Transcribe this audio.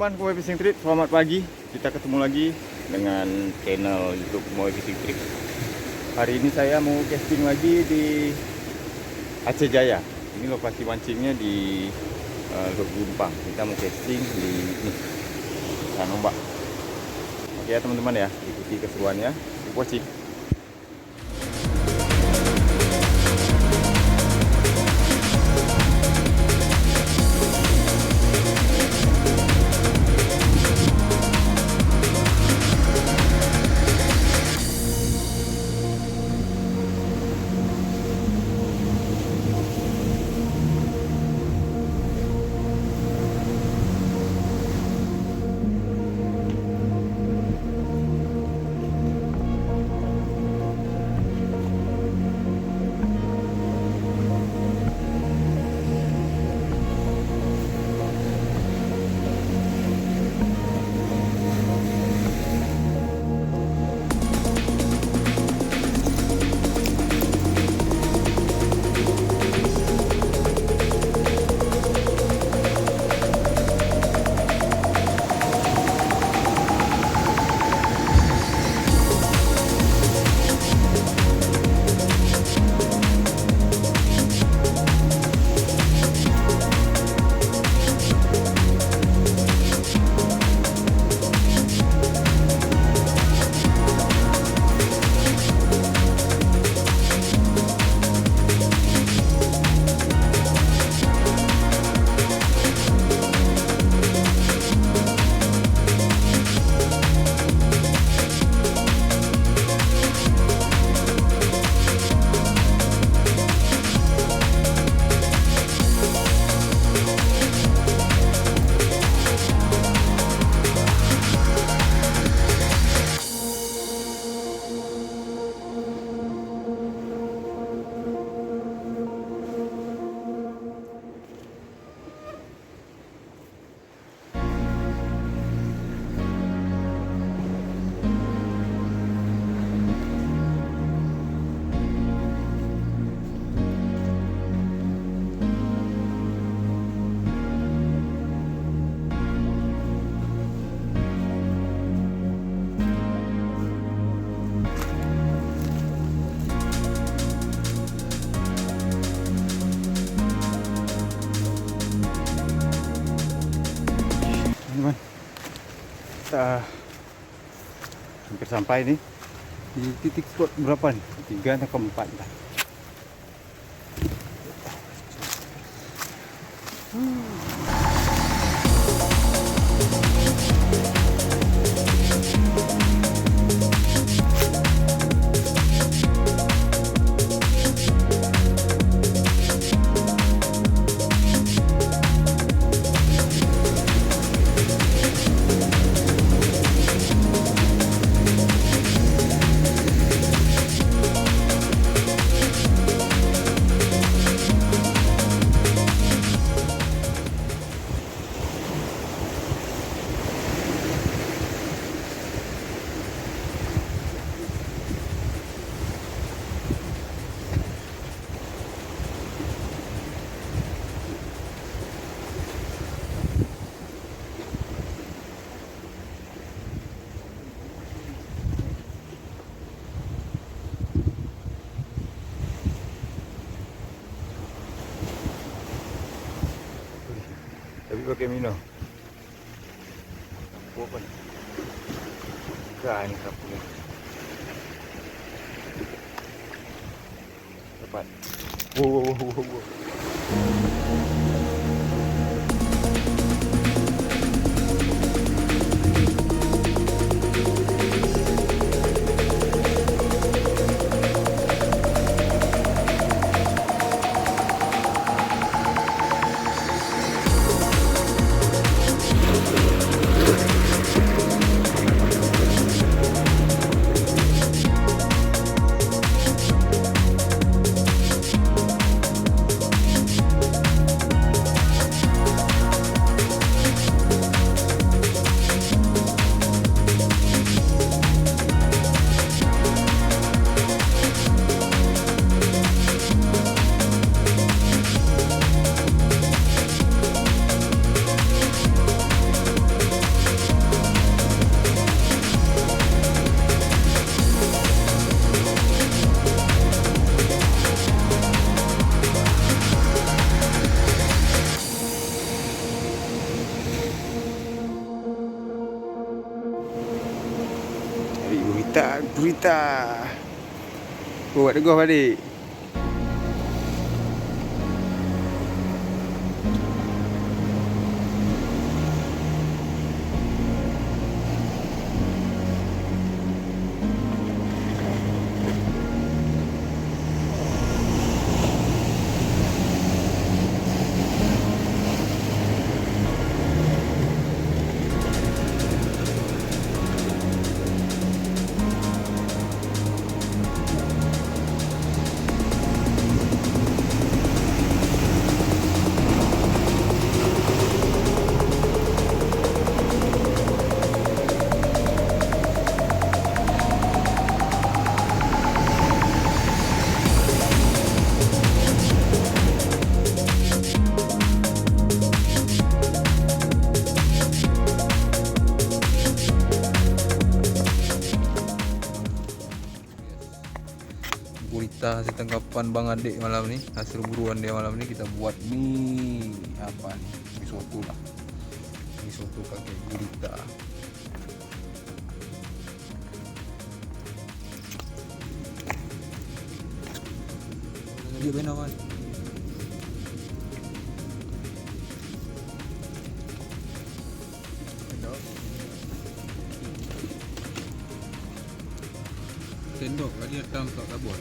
teman-teman Moe Fishing Trip, selamat pagi. Kita ketemu lagi dengan channel YouTube Moe Fishing Trip. Hari ini saya mau casting lagi di Aceh Jaya. Ini lokasi mancingnya di Teluk Gumpang. Kita mau casting di Sanombak. Oke ya teman-teman ya, ikuti keseruannya. Keep watching. Teman-teman, kita hampir sampai nih di titik spot berapa nih? 3 atau 4 lah. Tapi pakai mino. Apa nih? Ini kapunya. Tepat. Wow. Gurita. Buat teguh balik. Gurita hasil tangkapan Bang Adik malam ni, hasil buruan dia malam ni. Kita buat mie apa nih, mie soto lah, mie soto pakai gurita. Dia benar kan? Sendok kali datang tak tabur.